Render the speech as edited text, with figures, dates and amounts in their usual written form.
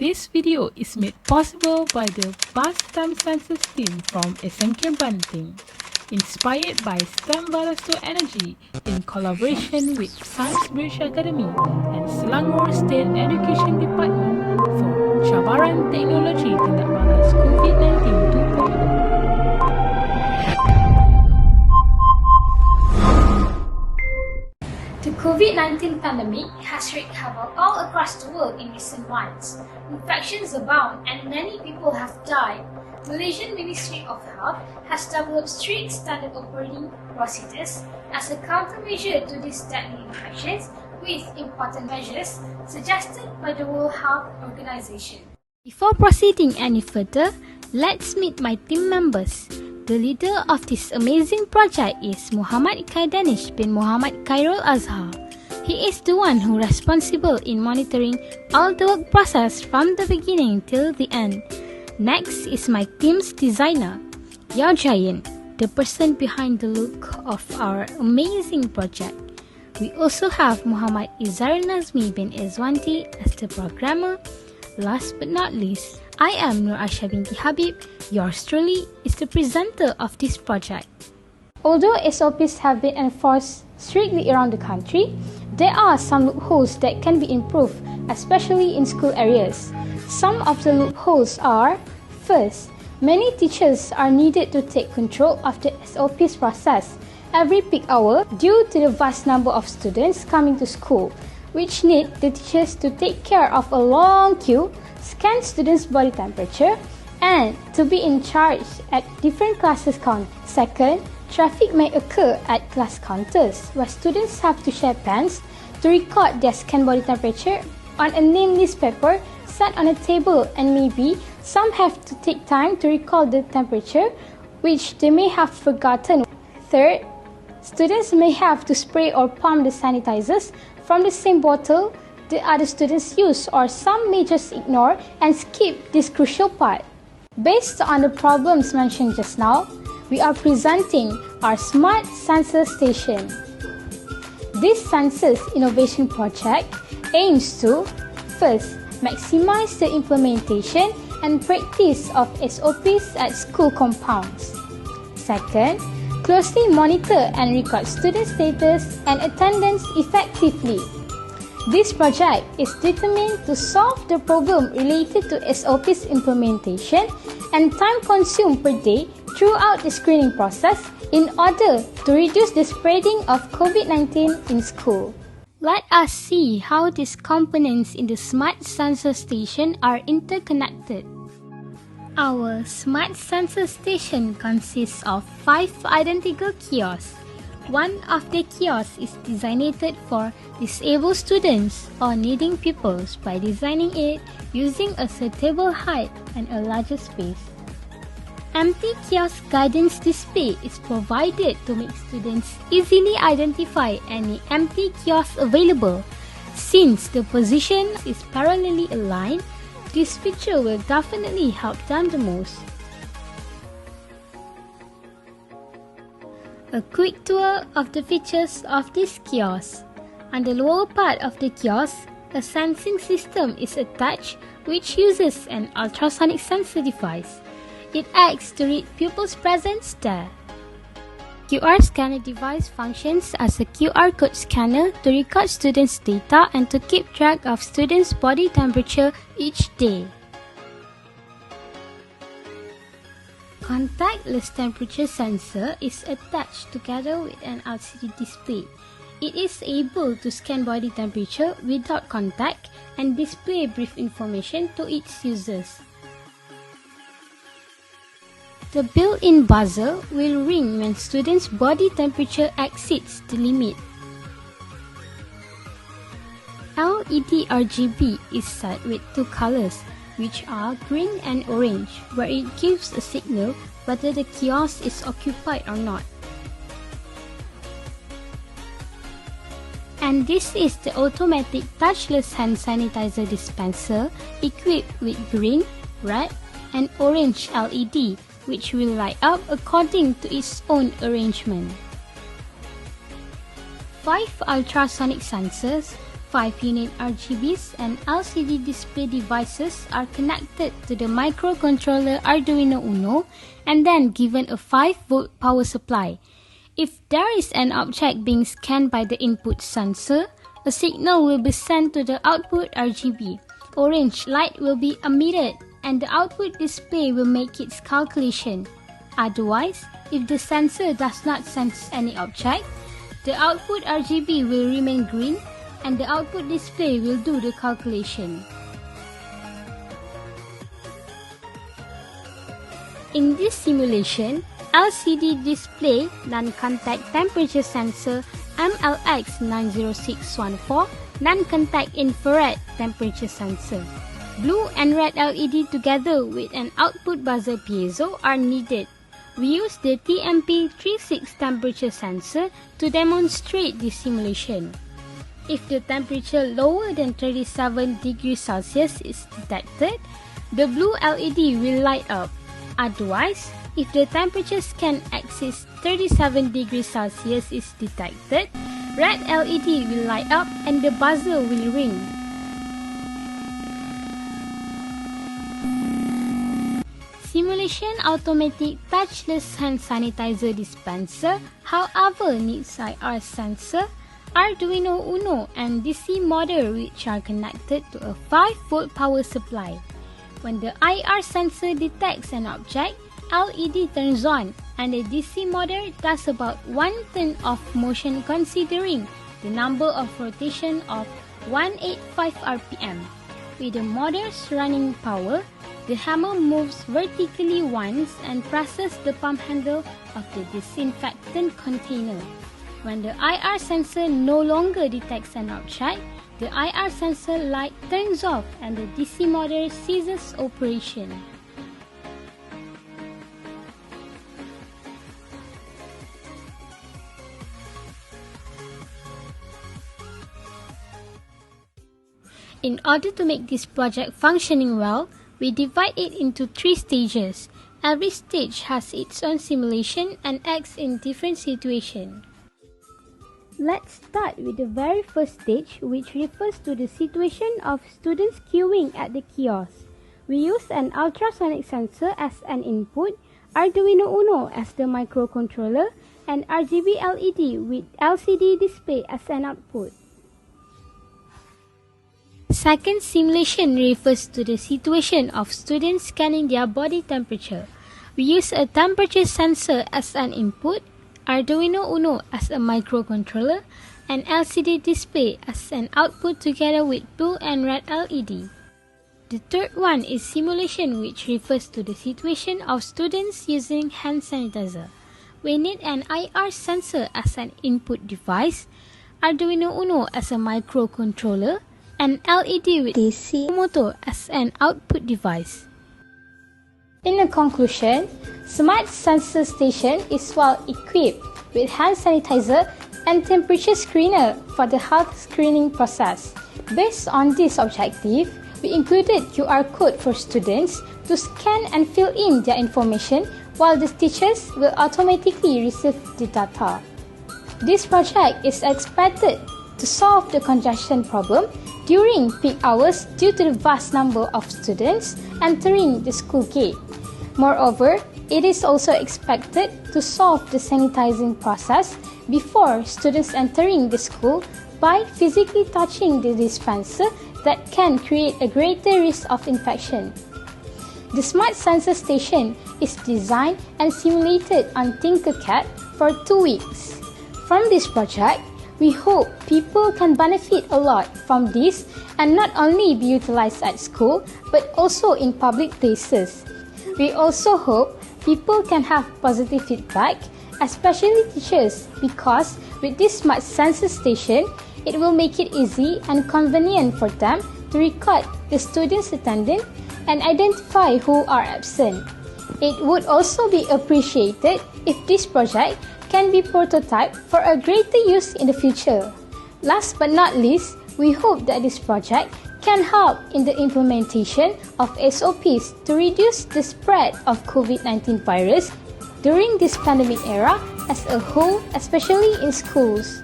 This video is made possible by the Bus STEM Sensors team from SMK Banting, inspired by STEM VELESTO Energy in collaboration with Science Bridge Academy and Selangor State Education Department for Cabaran Teknologi Tindak balas COVID-19 2.0. The COVID-19 pandemic has wreaked havoc all across the world in recent months. Infections abound and many people have died. Malaysian Ministry of Health has developed strict standard operating procedures as a countermeasure to these deadly infections, with important measures suggested by the World Health Organization. Before proceeding any further, let's meet my team members. The leader of this amazing project is Muhammad Danish bin Muhammad Khairul Azhar. He is the one who responsible in monitoring all the work process from the beginning till the end. Next is my team's designer, Johan, the person behind the look of our amazing project. We also have Muhammad Izar Nazmi bin Izwanti as the programmer. Last but not least, I am Nur Asha binti Habib. Yours truly is the presenter of this project. Although SOPs have been enforced strictly around the country, there are some loopholes that can be improved, especially in school areas. Some of the loopholes are: first, many teachers are needed to take control of the SOPs process every peak hour due to the vast number of students coming to school, which need the teachers to take care of a long queue, scan students' body temperature, and to be in charge at different classes count. Second, traffic may occur at class counters where students have to share pens to record their scan body temperature on a name list paper set on a table, and maybe some have to take time to recall the temperature, which they may have forgotten. Third, students may have to spray or pump the sanitizers from the same bottle the other students use, or some may just ignore and skip this crucial part. Based on the problems mentioned just now, we are presenting our Smart Sensor Station. This Sensors Innovation Project aims to, first, maximize the implementation and practice of SOPs at school compounds. Second, closely monitor and record student status and attendance effectively. This project is determined to solve the problem related to SOPs implementation and time consumed per day throughout the screening process in order to reduce the spreading of COVID-19 in school. Let us see how these components in the Smart Sensor Station are interconnected. Our Smart Sensor Station consists of 5 identical kiosks. One of the kiosks is designated for disabled students or needing pupils by designing it using a suitable height and a larger space. Empty kiosk guidance display is provided to make students easily identify any empty kiosk available. Since the position is parallelly aligned, this feature will definitely help them the most. A quick tour of the features of this kiosk. On the lower part of the kiosk, a sensing system is attached which uses an ultrasonic sensor device. It acts to read pupils' presence there. QR scanner device functions as a QR code scanner to record students' data and to keep track of students' body temperature each day. Contactless temperature sensor is attached together with an LCD display. It is able to scan body temperature without contact and display brief information to its users. The built-in buzzer will ring when students' body temperature exceeds the limit. LED RGB is set with 2 colors, which are green and orange, where it gives a signal whether the kiosk is occupied or not. And this is the automatic touchless hand sanitizer dispenser equipped with green, red, and orange LED, which will light up according to its own arrangement. 5 ultrasonic sensors, 5-unit RGBs and LCD display devices are connected to the microcontroller Arduino Uno and then given a 5-volt power supply. If there is an object being scanned by the input sensor, a signal will be sent to the output RGB. Orange light will be emitted and the output display will make its calculation. Otherwise, if the sensor does not sense any object, the output RGB will remain green and the output display will do the calculation. In this simulation, LCD display non-contact temperature sensor MLX90614 non-contact infrared temperature sensor. Blue and red LED together with an output buzzer piezo are needed. We use the TMP36 temperature sensor to demonstrate this simulation. If the temperature lower than 37 degrees Celsius is detected, the blue LED will light up. Otherwise, if the temperature can exceed 37 degrees Celsius is detected, red LED will light up and the buzzer will ring. Simulation automatic touchless hand sanitizer dispenser, however, needs IR sensor, Arduino Uno and DC motor which are connected to a 5-volt power supply. When the IR sensor detects an object, LED turns on and the DC motor does about 1 turn of motion considering the number of rotation of 185 RPM. With the motor's running power, the hammer moves vertically once and presses the pump handle of the disinfectant container. When the IR sensor no longer detects an object, the IR sensor light turns off and the DC motor ceases operation. In order to make this project functioning well, we divide it into 3 stages. Every stage has its own simulation and acts in different situations. Let's start with the very first stage, which refers to the situation of students queuing at the kiosk. We use an ultrasonic sensor as an input, Arduino Uno as the microcontroller, and RGB LED with LCD display as an output. Second simulation refers to the situation of students scanning their body temperature. We use a temperature sensor as an input, Arduino Uno as a microcontroller, and LCD display as an output together with blue and red LED. The third one is simulation, which refers to the situation of students using hand sanitizer. We need an IR sensor as an input device, Arduino Uno as a microcontroller, and LED with DC motor as an output device. In a conclusion, Smart Sensor Station is well equipped with hand sanitizer and temperature screener for the health screening process. Based on this objective, we included QR code for students to scan and fill in their information while the teachers will automatically receive the data. This project is expected to solve the congestion problem during peak hours due to the vast number of students entering the school gate. Moreover, it is also expected to solve the sanitizing process before students entering the school by physically touching the dispenser that can create a greater risk of infection. The Smart Sensor Station is designed and simulated on Tinkercad for 2 weeks. From this project, we hope people can benefit a lot from this and not only be utilized at school but also in public places. We also hope people can have positive feedback, especially teachers, because with this Smart Sensor Station, it will make it easy and convenient for them to record the students' attendance and identify who are absent. It would also be appreciated if this project can be prototyped for a greater use in the future. Last but not least, we hope that this project can help in the implementation of SOPs to reduce the spread of COVID-19 virus during this pandemic era as a whole, especially in schools.